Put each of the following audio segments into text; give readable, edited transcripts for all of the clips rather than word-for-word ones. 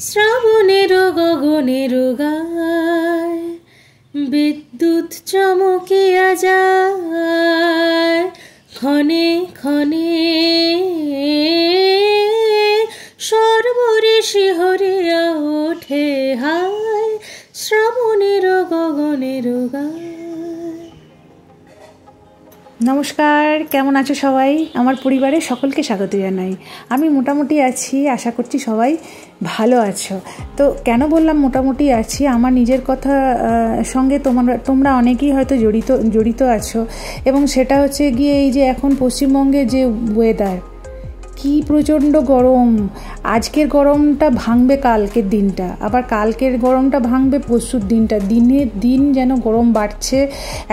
শ্রাবণের গগনের গায় বিদ্যুৎ চমকিয়া যায় ক্ষণে ক্ষণে সর্বরে শিহরিয়া ওঠে হায় শ্রাবণের গগনের গায়। নমস্কার, কেমন আছো সবাই? আমার পরিবারের সকলকে স্বাগত জানাই। আমি মোটামুটি আছি, আশা করছি সবাই ভালো আছো। তো কেন বললাম মোটামুটি আছি, আমার নিজের কথা সঙ্গে তোমরা অনেকেই হয়তো জড়িত আছো, এবং সেটা হচ্ছে গিয়ে এই যে এখন পশ্চিমবঙ্গে যে ওয়েদার, কি প্রচণ্ড গরম। আজকের গরমটা ভাঙবে কালকের দিনটা, আবার কালকের গরমটা ভাঙবে পরশুর দিনটা। দিনের দিন যেন গরম বাড়ছে,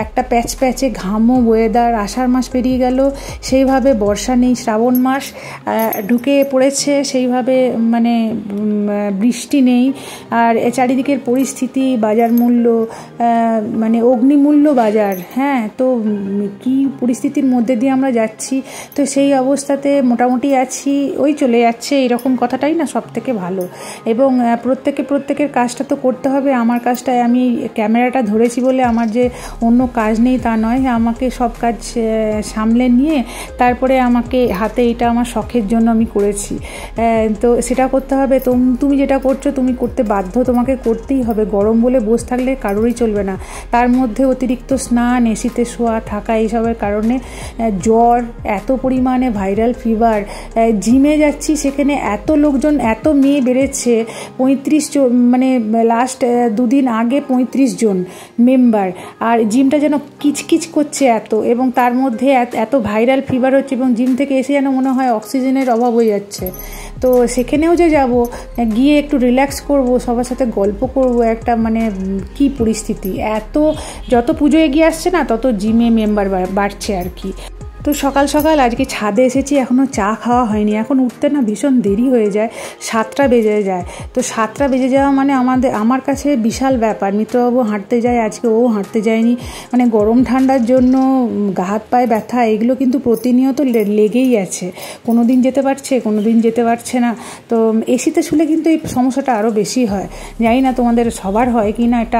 একটা প্যাচে ঘামো ওয়েদার। আষাঢ় মাস পেরিয়ে গেল, সেইভাবে বর্ষা নেই, শ্রাবণ মাস ঢুকে পড়েছে, সেইভাবে মানে বৃষ্টি নেই। আর চারিদিকের পরিস্থিতি, বাজার মূল্য মানে অগ্নিমূল্য বাজার, হ্যাঁ, তো কি পরিস্থিতির মধ্যে দিয়ে আমরা যাচ্ছি। তো সেই অবস্থাতে মোটামুটি আছি, ওই চলে যাচ্ছে, এরকম কথাটাই না সব থেকে ভালো। এবং প্রত্যেকের কাজটা তো করতে হবে। আমার কাজটায় আমি ক্যামেরাটা ধরেছি বলে আমার যে অন্য কাজ নেই তা নয়, আমাকে সব কাজ সামলে নিয়ে তারপরে আমাকে হাতে, এটা আমার শখের জন্য আমি করেছি, তো সেটা করতে হবে। তুমি যেটা করছো তুমি করতে বাধ্য, তোমাকে করতেই হবে। গরম বলে বসে থাকলে কারোরই চলবে না। তার মধ্যে অতিরিক্ত স্নান, এসিতে শোয়া থাকা, এইসবের কারণে জ্বর, এত পরিমাণে ভাইরাল ফিভার। জিমে যাচ্ছি, সেখানে এত লোকজন, এত মেয়ে বেড়েছে, 35 জন, মানে লাস্ট দুদিন আগে 35 জন মেম্বার। আর জিমটা যেন কিচকিচ করছে এত, এবং তার মধ্যে এত ভাইরাল ফিভার হচ্ছে, এবং জিম থেকে এসে যেন মনে হয় অক্সিজেনের অভাব হয়ে যাচ্ছে। তো সেখানেও যে যাব, গিয়ে একটু রিল্যাক্স করব, সবার সাথে গল্প করব, একটা মানে কি পরিস্থিতি। যত পুজো এগিয়ে আসছে না, তত জিমে মেম্বার বাড়ছে আর কি। তো সকাল সকাল আজকে ছাদে এসেছি, এখনও চা খাওয়া হয়নি। এখন উঠতে না ভীষণ দেরি হয়ে যায়, 7টা বেজে যায়। তো 7টা বেজে যাওয়া মানে আমার কাছে বিশাল ব্যাপার। মিত্রবাবু হাঁটতে যায়, আজকে ও হাঁটতে যায়নি। মানে গরম ঠান্ডার জন্য গা হাত পায়ে ব্যথা, এগুলো কিন্তু প্রতিনিয়ত লেগেই আছে। কোনো দিন যেতে পারছে, কোনো দিন যেতে পারছে না। তো এসিতে শুলে কিন্তু এই সমস্যাটা আরও বেশি হয়। জানি না তোমাদের সবার হয় কি না, এটা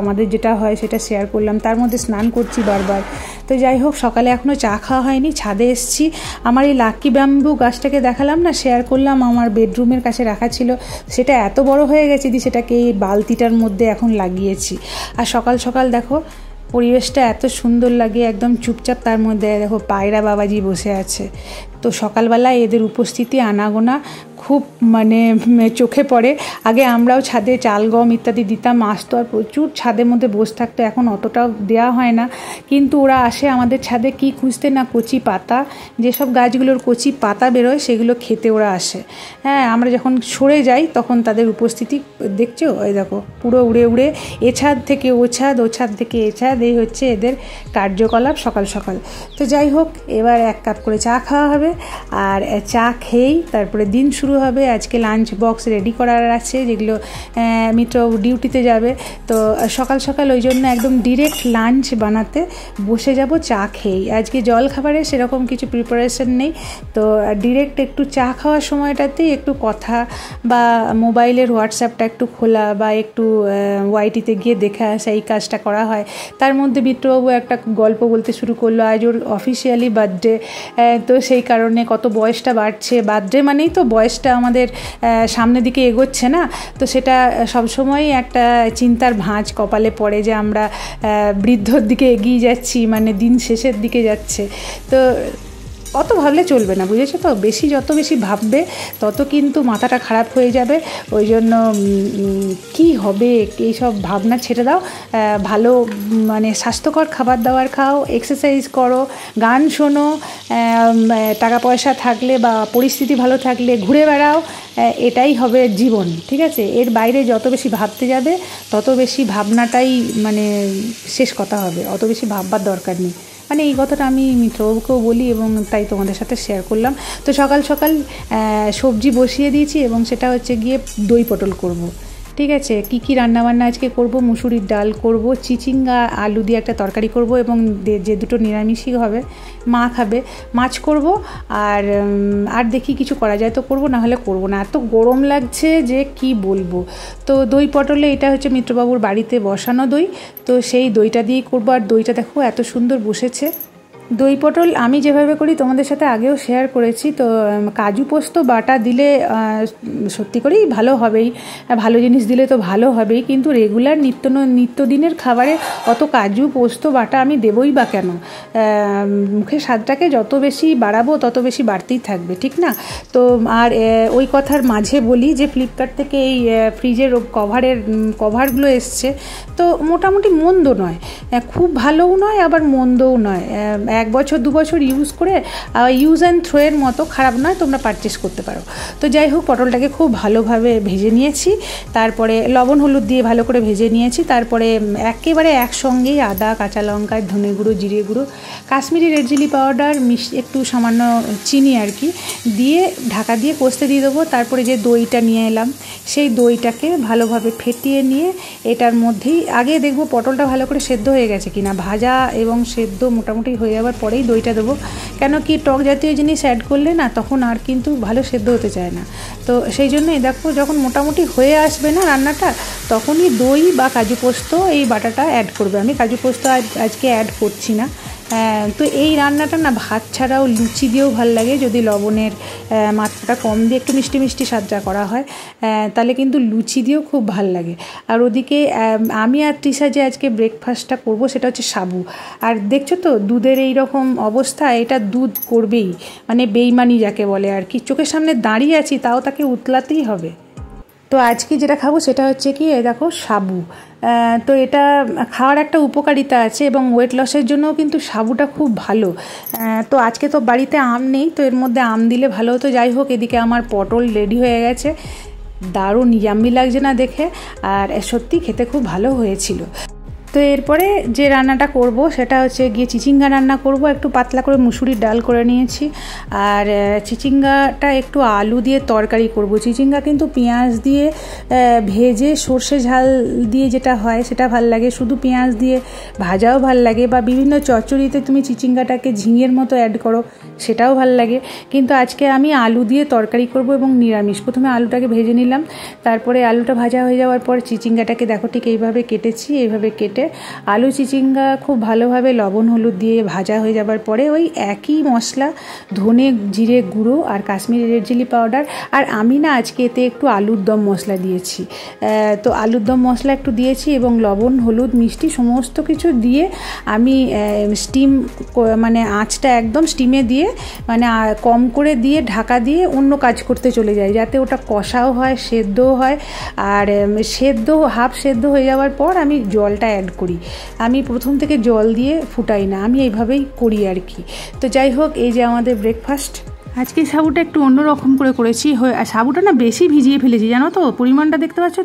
আমাদের যেটা হয় সেটা শেয়ার করলাম। তার মধ্যে স্নান করছি বারবার। তো যাই হোক, সকালে এখনও চা খাওয়া হয়নি, ছাদে এসেছি। আমার এই লাকি ব্যাম্বু গাছটাকে দেখালাম না, শেয়ার করলাম, আমার বেডরুমের কাছে রাখা ছিল, সেটা এত বড় হয়ে গেছে, সেটাকে এই বালতিটার মধ্যে এখন লাগিয়েছি। আর সকাল সকাল দেখো পরিবেশটা এত সুন্দর লাগে, একদম চুপচাপ। তার মধ্যে দেখো পায়রা বাবাজি বসে আছে। তো সকালবেলায় এদের উপস্থিতি আনাগোনা খুব মানে চোখে পড়ে। আগে আমরাও ছাদে চাল গম ইত্যাদি দিতাম, আসতো আর প্রচুর ছাদের মধ্যে বসে থাকতো। এখন অতটাও দেওয়া হয় না, কিন্তু ওরা আসে আমাদের ছাদে কি খুঁজতে না, কচি পাতা, যেসব গাছগুলোর কচি পাতা বেরোয় সেগুলো খেতে ওরা আসে। হ্যাঁ, আমরা যখন সরে যাই তখন তাদের উপস্থিতি দেখছো, ওই দেখো পুরো উড়ে উড়ে এ ছাদ থেকে ও ছাদ, ও ছাদ থেকে এ ছাদ, এই হচ্ছে এদের কার্যকলাপ সকাল সকাল। তো যাই হোক, এবার 1 কাপ করে চা খাওয়া হবে, আর চা খেয়েই তারপরে দিন শুরু হবে। আজকে লাঞ্চ বক্স রেডি করার আছে, যেগুলো মিত্র ডিউটিতে যাবে। তো সকাল সকাল ওই জন্য একদম ডিরেক্ট লাঞ্চ বানাতে বসে যাব চা খেয়েই। আজকে জল খাবারের সেরকম কিছু প্রিপারেশন নেই, তো ডিরেক্ট একটু চা খাওয়ার সময়টাতেই একটু কথা বা মোবাইলের হোয়াটসঅ্যাপটা একটু খোলা, বা একটু ওয়াইটিতে গিয়ে দেখে আসা, এই কাজটা করা হয়। তার মধ্যে মিত্রবাবু একটা গল্প বলতে শুরু করলো, আজ ওর অফিসিয়ালি বার্থডে। তো সেই কারণে কত বয়সটা বাড়ছে, বার্থডে মানেই তো বয়সটা আমাদের সামনের দিকে এগোচ্ছে না। তো সেটা সবসময়ই একটা চিন্তার ভাঁজ কপালে পড়ে, যে আমরা বৃদ্ধর দিকে এগিয়ে যাচ্ছি, মানে দিন শেষের দিকে যাচ্ছে। তো অত ভাবলে চলবে না, বুঝেছো তো? যত বেশি ভাববে তত কিন্তু মাথাটা খারাপ হয়ে যাবে। ওই জন্য কি হবে, এইসব ভাবনা ছেড়ে দাও। ভালো মানে স্বাস্থ্যকর খাবার দাবার খাও, এক্সারসাইজ করো, গান শোনো, টাকা পয়সা থাকলে বা পরিস্থিতি ভালো থাকলে ঘুরে বেড়াও। এটাই হবে জীবন, ঠিক আছে? এর বাইরে যত বেশি ভাবতে যাবে তত বেশি ভাবনাটাই মানে শেষ কথা হবে। অত বেশি ভাববার দরকার নেই। মানে এই কথাটা আমি মিত্রবাবুকেও বলি, এবং তাই তোমাদের সাথে শেয়ার করলাম। তো সকাল সকাল সবজি বসিয়ে দিয়েছি, এবং সেটা হচ্ছে গিয়ে দই পটল করব। ঠিক আছে। কি রান্নাবান্না আজকে করব, মুসুরির ডাল করব, চিচিঙ্গা আলু দিয়ে একটা তরকারি করব, এবং যে দুটো নিরামিষই হবে, মা খাবে, মাছ করব। আর দেখি কিছু করা যায় তো করব, না হলে করব না। এত গরম লাগছে যে কি বলবো। তো দই পটলে এটা হচ্ছে মিত্রবাবুর বাড়িতে বসানো দই, তো সেই দইটা দিয়েই করবো। আর দইটা দেখো এত সুন্দর বসেছে। দই পটল আমি যেভাবে করি তোমাদের সাথে আগেও শেয়ার করেছি। তো কাজু পোস্ত বাটা দিলে সত্যি করেই ভালো হবেই, ভালো জিনিস দিলে তো ভালো হবেই, কিন্তু রেগুলার নিত্যদিনের খাবারে অত কাজু পোস্ত বাটা আমি দেবই বা কেন? মুখের স্বাদটাকে যত বেশি বাড়াবো তত বেশি বাড়তেই থাকবে, ঠিক না? তো আর ওই কথার মাঝে বলি যে ফ্লিপকার্ট থেকে এই ফ্রিজের কভারগুলো এসছে, তো মোটামুটি মন্দ নয়, খুব ভালোও নয় আবার মন্দও নয়। 1 বছর 2 বছর ইউজ করে ইউজ অ্যান্ড থ্রো এর মতো খারাপ নয়, তোমরা পারচেস করতে পারো। তো যাই হোক, পটলটাকে খুব ভালোভাবে ভেজে নিয়েছি, তারপরে লবণ হলুদ দিয়ে ভালো করে ভেজে নিয়েছি। তারপরে একেবারে একসঙ্গেই আদা, কাঁচা লঙ্কা, ধনে গুঁড়ো, জিরে গুঁড়ো, কাশ্মীরি রেড চিলি পাউডার, একটু সামান্য চিনি আর কি দিয়ে ঢাকা দিয়ে কষতে দিয়ে দেবো। তারপরে যে দইটা নিয়ে এলাম, সেই দইটাকে ভালোভাবে ফেটিয়ে নিয়ে এটার মধ্যেই আগে দেখবো পটলটা ভালো করে সেদ্ধ হয়ে গেছে কিনা। ভাজা এবং সেদ্ধ মোটামুটি হয়ে যাওয়ার পরেই দইটা দেবো, কেন কি টক জাতীয় জিনিস অ্যাড করলে না তখন আর কিন্তু ভালো সেদ্ধ হতে চায় না। তো সেই জন্যই দেখো যখন মোটামুটি হয়ে আসবে না রান্নাটা, তখনই দই বা কাজু পোস্ত এই বাটাটা অ্যাড করবে। আমি কাজু পোস্ত আজকে অ্যাড করছি না। তো এই রান্নাটা না ভাত ছাড়াও লুচি দিয়েও ভাল লাগে, যদি লবণের মাত্রাটা কম দিয়ে একটু মিষ্টি মিষ্টি স্বাদটা করা হয়, তাহলে কিন্তু লুচি দিয়েও খুব ভাল লাগে। আর ওদিকে আমি আর তৃষা যে আজকে ব্রেকফাস্টটা করব সেটা হচ্ছে সাবু। আর দেখছো তো দুধের এই রকম অবস্থা, এটা দুধ করবেই, মানে বেইমানি যাকে বলে আর কি। চোখের সামনে দাঁড়িয়ে আছি তাও তাকে উতলাতেই হবে। তো আজকে যেটা খাবো সেটা হচ্ছে কি দেখো সাবু। তো এটা খাওয়ার একটা উপকারিতা আছে এবং ওয়েট লসের জন্যও কিন্তু সাবুটা খুব ভালো। তো আজকে তো বাড়িতে আম নেই, তো এর মধ্যে আম দিলে ভালো হতো। যাই হোক, এদিকে আমার পটল রেডি হয়ে গেছে, দারুণ ইয়াম্মি লাগছে না দেখে, আর সত্যি খেতে খুব ভালো হয়েছিল। তো এরপরে যে রান্নাটা করব সেটা হচ্ছে গিয়ে চিচিঙ্গা রান্না করব। একটু পাতলা করে মুসুরির ডাল করে নিয়েছি, আর চিচিঙ্গাটা একটু আলু দিয়ে তরকারি করব। চিচিঙ্গা কিন্তু পেঁয়াজ দিয়ে ভেজে সর্ষে ঝাল দিয়ে যেটা হয় সেটা ভাল লাগে, শুধু পেঁয়াজ দিয়ে ভাজাও ভাল লাগে, বা বিভিন্ন চচ্চড়িতে তুমি চিচিঙ্গাটাকে ঝিঙের মতো অ্যাড করো, সেটাও ভাল লাগে। কিন্তু আজকে আমি আলু দিয়ে তরকারি করব এবং নিরামিষ। প্রথমে আলুটাকে ভেজে নিলাম, তারপরে আলুটা ভাজা হয়ে যাওয়ার পর চিচিঙ্গাটাকে দেখো ঠিক এইভাবে কেটেছি। এইভাবে কেটে আলু চিচিঙ্গা খুব ভালোভাবে লবণ হলুদ দিয়ে ভাজা হয়ে যাবার পরে ওই একই মশলা, ধনে জিরে গুঁড়ো আর কাশ্মীরি রেড চিলি পাউডার, আর আমি না আজকে এতে একটু আলুর দম মশলা দিয়েছি। তো আলুর দম মশলা একটু দিয়েছি এবং লবণ হলুদ মিষ্টি সমস্ত কিছু দিয়ে আমি স্টিম, মানে আঁচটা একদম স্টিমে দিয়ে, মানে কম করে দিয়ে ঢাকা দিয়ে অন্য কাজ করতে চলে যাই, যাতে ওটা কষাও হয়, সেদ্ধও হয়। আর হাফ সেদ্ধ হয়ে যাওয়ার পর আমি জলটা অ্যাড করি। আমি প্রথম থেকে জল দিয়ে ফুটাই না, আমি এইভাবেই করি আর কি। তো যাই হোক, এই যে আমাদের ব্রেকফাস্ট। আজকে সাবুটা একটু অন্যরকম করে করেছি। সাবুটা না বেশি ভিজিয়ে ফেলেছি, জানো তো, পরিমাণটা দেখতে পাচ্ছ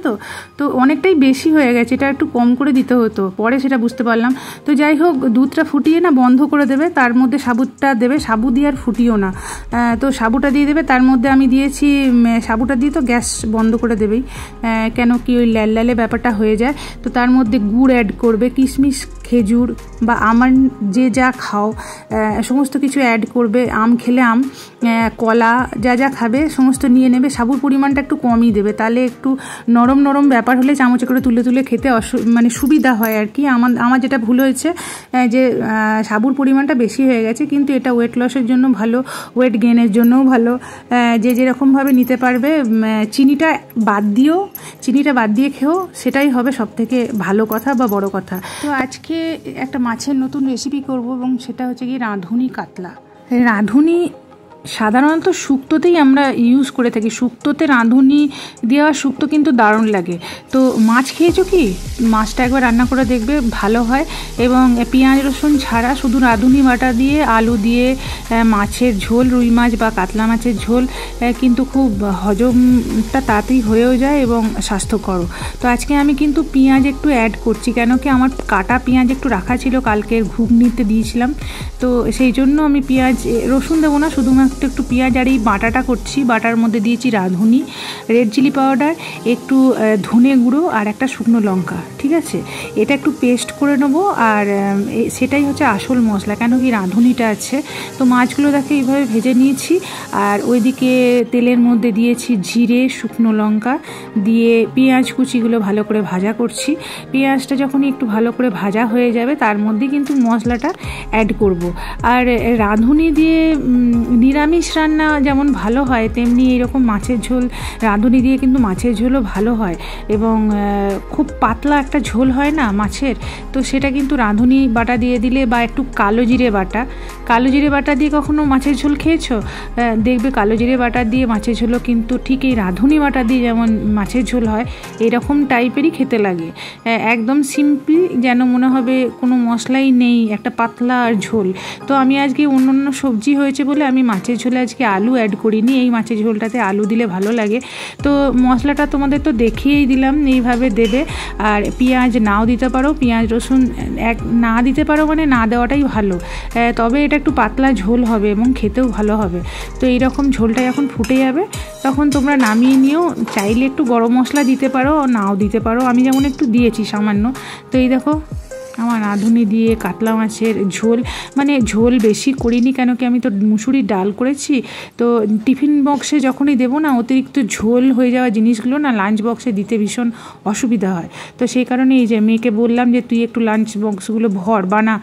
তো অনেকটাই বেশি হয়ে গেছে, এটা একটু কম করে দিতে হতো, পরে সেটা বুঝতে পারলাম। তো যাই হোক, দুধটা ফুটিয়ে না বন্ধ করে দেবে, তার মধ্যে সাবুটা দেবে, সাবু দিয়ে আর ফুটিও না, তো সাবুটা দিয়ে দেবে। তার মধ্যে আমি দিয়েছি সাবুটা দিয়ে তো গ্যাস বন্ধ করে দেবেই, কেন কি ওই লালে ব্যাপারটা হয়ে যায়। তো তার মধ্যে গুড় অ্যাড করবে, কিশমিশ, খেজুর বা আমন্ড যে যা খাও সমস্ত কিছু অ্যাড করবে। আম খেলে আম, কলা যা যা খাবে সমস্ত নিয়ে নেবে। সাবুর পরিমাণটা একটু কমই দেবে, তাহলে একটু নরম নরম ব্যাপার হলে চামচে করে তুলে তুলে খেতে মানে সুবিধা হয় আর কি। আমার যেটা ভুল হয়েছে যে সাবুর পরিমাণটা বেশি হয়ে গেছে, কিন্তু এটা ওয়েট লসের জন্য ভালো, ওয়েট গেনের জন্যও ভালো, যে যেরকমভাবে নিতে পারবে। চিনিটা বাদ দিয়ে খেও, সেটাই হবে সবথেকে ভালো কথা বা বড় কথা। তো আজকে একটা মাছের নতুন রেসিপি করব এবং সেটা হচ্ছে কি রাঁধুনি কাতলা। রাঁধুনি সাধারণত শুক্তোতেই আমরা ইউজ করে থাকি, শুক্তোতে রাঁধুনি দেওয়া শুক্তো কিন্তু দারুণ লাগে। তো মাছ খেয়েছো কি? মাছটা একবার রান্না করে দেখবে, ভালো হয়। এবং পেঁয়াজ রসুন ছাড়া শুধু রাঁধুনি বাটা দিয়ে আলু দিয়ে মাছের ঝোল, রুই মাছ বা কাতলা মাছের ঝোল কিন্তু খুব হজমটা তাড়াতাড়ি হয়েও যায় এবং স্বাস্থ্যকর। তো আজকে আমি কিন্তু পেঁয়াজ একটু অ্যাড করছি, কেন কি আমার কাটা পেঁয়াজ একটু রাখা ছিল, কালকের ঘুগনিতে দিয়েছিলাম, তো সেই জন্য আমি পেঁয়াজ রসুন দেবো না, শুধুমাত্র একটু পেঁয়াজ আর এই বাটাটা করছি, বাটার মধ্যে দিয়েছি রাঁধুনি, রেড চিলি পাউডার, একটু ধনে গুঁড়ো আর একটা শুকনো লঙ্কা, ঠিক আছে। এটা একটু পেস্ট করে নেবো, আর সেটাই হচ্ছে আসল মশলা, কেন কি রাঁধুনিটা আছে। তো মাছগুলো দেখে এইভাবে ভেজে নিয়েছি, আর ওইদিকে তেলের মধ্যে দিয়েছি জিরে, শুকনো লঙ্কা দিয়ে পেঁয়াজ কুচিগুলো ভালো করে ভাজা করছি। পেঁয়াজটা যখনই একটু ভালো করে ভাজা হয়ে যাবে তার মধ্যে কিন্তু মশলাটা অ্যাড করব। আর রাঁধুনি দিয়ে নিরামিষ রান্না যেমন ভালো হয়, তেমনি এরকম মাছের ঝোল রাঁধুনি দিয়ে কিন্তু মাছের ঝোলও ভালো হয়, এবং খুব পাতলা একটা ঝোল হয় না মাছের, তো সেটা কিন্তু রাঁধুনি বাটা দিয়ে দিলে, বা একটু কালো জিরে বাটা দিয়ে কখনো মাছের ঝোল খেয়েছো? দেখবে কালো জিরে বাটা দিয়ে মাছের ঝোলও কিন্তু ঠিক এই রাঁধুনি বাটা দিয়ে যেমন মাছের ঝোল হয় এরকম টাইপেরই খেতে লাগে। একদম সিম্পল, যেন মনে হবে কোনো মশলাই নেই, একটা পাতলা আর ঝোল। তো আমি আজকে অন্য সবজি হয়েছে বলে আমি মাছের ঝোলে আজকে আলু অ্যাড করিনি, এই মাছের ঝোলটাতে আলু দিলে ভালো লাগে। তো মশলাটা তোমাদের তো দেখিয়েই দিলাম, এইভাবে দেবে। আর পেঁয়াজ নাও দিতে পারো, পেঁয়াজ রসুন না দিতে পারো, মানে না দেওয়াটাই ভালো, তবে এটা একটু পাতলা ঝোল হবে এবং খেতেও ভালো হবে। তো এইরকম ঝোলটা যখন ফুটে যাবে তখন তোমরা নামিয়ে নিও, চাইলে একটু গরম মশলা দিতে পারো, নাও দিতে পারো, আমি যেমন একটু দিয়েছি সামান্য। তো এই দেখো আমার রাঁধুনি দিয়ে কাতলা মাছের ঝোল, মানে ঝোল বেশি করিনি, কেন কি আমি তো মুসুরির ডাল করেছি, তো টিফিন বক্সে যখনই দেবো না অতিরিক্ত ঝোল হয়ে যাওয়া জিনিসগুলো না লাঞ্চ বক্সে দিতে ভীষণ অসুবিধা হয়। তো সেই কারণে এই যে মেয়েকে বললাম যে তুই একটু লাঞ্চ বক্সগুলো ভর, বানা,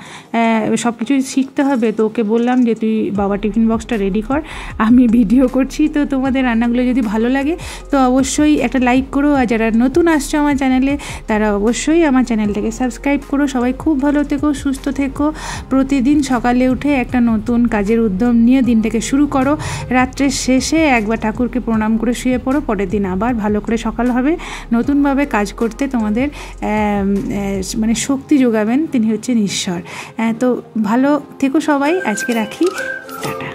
সব কিছুই শিখতে হবে। তো ওকে বললাম যে তুই বাবা টিফিন বক্সটা রেডি কর, আমি ভিডিও করছি। তো তোমাদের রান্নাগুলো যদি ভালো লাগে তো অবশ্যই একটা লাইক করো, আর যারা নতুন আসছো আমার চ্যানেলে তারা অবশ্যই আমার চ্যানেলটাকে সাবস্ক্রাইব করো। সবাই খুব ভালো থেকো, সুস্থ থেকো, প্রতিদিন সকালে উঠে একটা নতুন কাজের উদ্যম নিয়ে দিনটাকে শুরু করো। রাত্রের শেষে একবার ঠাকুরকে প্রণাম করে শুয়ে পড়ো, পরের দিন আবার ভালো করে সকাল হবে, নতুনভাবে কাজ করতে তোমাদের মানে শক্তি যোগাবেন তিনি হচ্ছেন ঈশ্বর। তো ভালো থেকো সবাই, আজকে রাখি, টাটা।